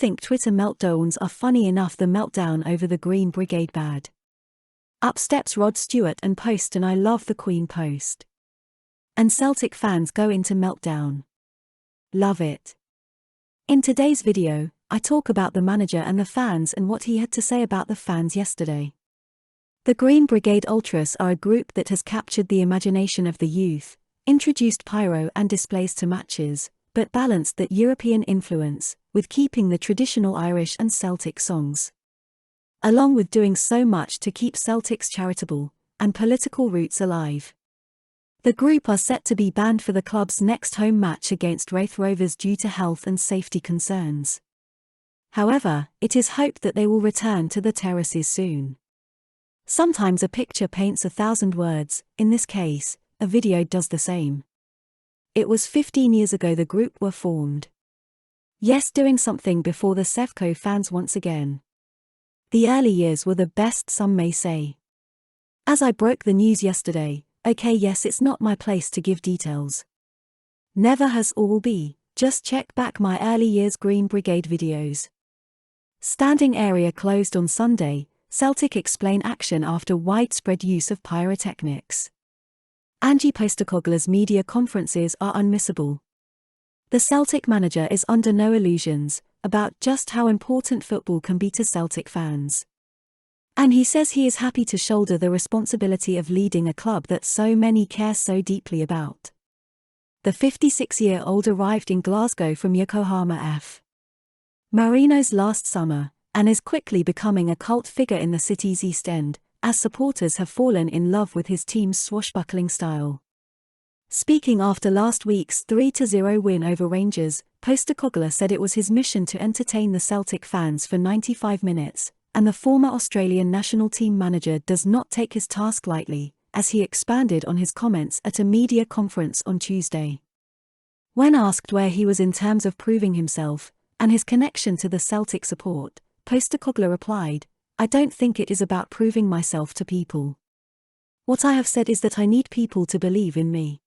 think Twitter meltdowns are funny enough. The meltdown over the Green Brigade bad. Up steps Rod Stewart and post and I love the Queen post. And Celtic fans go into meltdown. Love it. In today's video, I talk about the manager and the fans and what he had to say about the fans yesterday. The Green Brigade Ultras are a group that has captured the imagination of the youth, introduced pyro and displays to matches, but balanced that European influence with keeping the traditional Irish and Celtic songs. Along with doing so much to keep Celtic's charitable and political roots alive. The group are set to be banned for the club's next home match against Raith Rovers due to health and safety concerns. However, it is hoped that they will return to the terraces soon. Sometimes a picture paints 1,000 words, in this case, a video does the same. It was 15 years ago the group were formed. Yes, doing something before the Sevco fans once again. The early years were the best, some may say. As I broke the news yesterday, okay, yes, it's not my place to give details. Never has or will be, just check back my early years Green Brigade videos. Standing area closed on Sunday, Celtic explain action after widespread use of pyrotechnics. Ange Postecoglou's media conferences are unmissable. The Celtic manager is under no illusions about just how important football can be to Celtic fans. And he says he is happy to shoulder the responsibility of leading a club that so many care so deeply about. The 56-year-old arrived in Glasgow from Yokohama F. Marinos last summer, and is quickly becoming a cult figure in the city's East End, as supporters have fallen in love with his team's swashbuckling style. Speaking after last week's 3-0 win over Rangers, Postecoglou said it was his mission to entertain the Celtic fans for 95 minutes, and the former Australian national team manager does not take his task lightly, as he expanded on his comments at a media conference on Tuesday. When asked where he was in terms of proving himself, and his connection to the Celtic support, Postecoglou replied, "I don't think it is about proving myself to people. What I have said is that I need people to believe in me.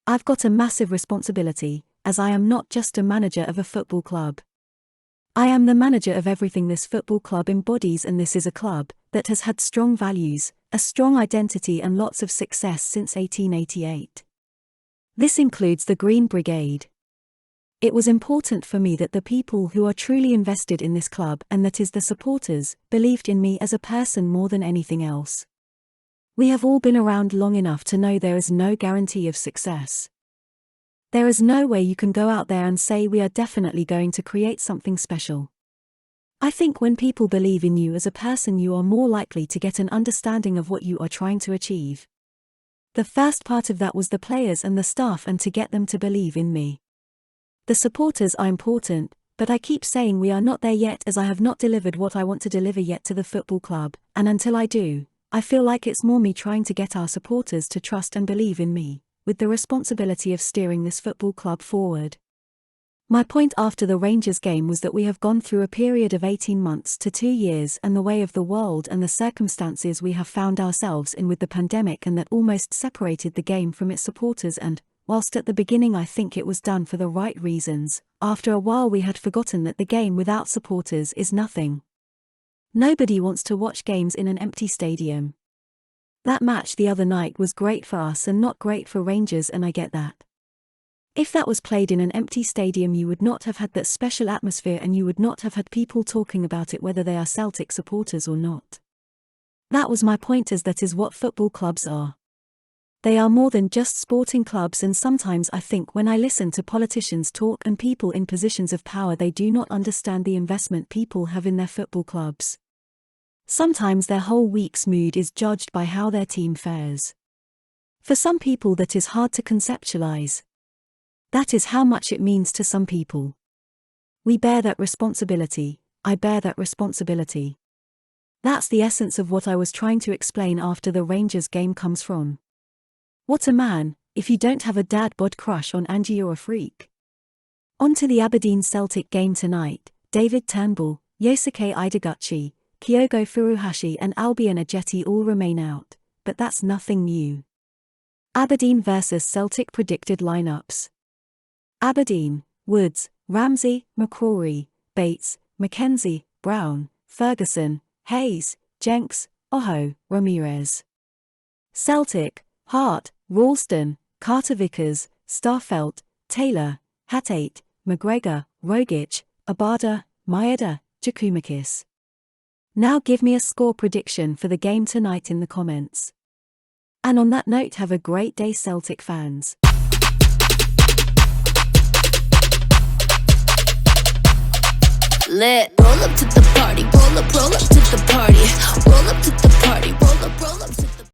I've got a massive responsibility, as I am not just a manager of a football club. I am the manager of everything this football club embodies, and this is a club that has had strong values, a strong identity and lots of success since 1888. This includes the Green Brigade. It was important for me that the people who are truly invested in this club, and that is the supporters, believed in me as a person more than anything else. We have all been around long enough to know there is no guarantee of success. There is no way you can go out there and say we are definitely going to create something special. I think when people believe in you as a person, you are more likely to get an understanding of what you are trying to achieve. The first part of that was the players and the staff, and to get them to believe in me. The supporters are important, but I keep saying we are not there yet, as I have not delivered what I want to deliver yet to the football club, and until I do, I feel like it's more me trying to get our supporters to trust and believe in me, with the responsibility of steering this football club forward. My point after the Rangers game was that we have gone through a period of 18 months to 2 years, and the way of the world and the circumstances we have found ourselves in with the pandemic, and that almost separated the game from its supporters, and, whilst at the beginning I think it was done for the right reasons, after a while we had forgotten that the game without supporters is nothing. Nobody wants to watch games in an empty stadium. That match the other night was great for us and not great for Rangers, and I get that. If that was played in an empty stadium, you would not have had that special atmosphere, and you would not have had people talking about it whether they are Celtic supporters or not. That was my point, as that is what football clubs are. They are more than just sporting clubs, and sometimes I think when I listen to politicians talk and people in positions of power, they do not understand the investment people have in their football clubs. Sometimes their whole week's mood is judged by how their team fares. For some people that is hard to conceptualize. That is how much it means to some people. We bear that responsibility, I bear that responsibility. That's the essence of what I was trying to explain after the Rangers game comes from. What a man, if you don't have a dad bod crush on Ange, you're a freak. On to the Aberdeen Celtic game tonight. David Turnbull, Yosuke Ideguchi, Kyogo Furuhashi and Albion Ajeti all remain out, but that's nothing new. Aberdeen vs Celtic predicted lineups. Aberdeen: Woods, Ramsey, McCrory, Bates, Mackenzie, Brown, Ferguson, Hayes, Jenks, Oho, Ramirez. Celtic, Hart, Ralston, Carter Vickers, Starfelt, Taylor, Hatate, McGregor, Rogic, Abada, Maeda, Jakumakis. Now give me a score prediction for the game tonight in the comments. And on that note, have a great day, Celtic fans. Lit. Roll up to the party, roll up to the party, roll up to the party, roll up to the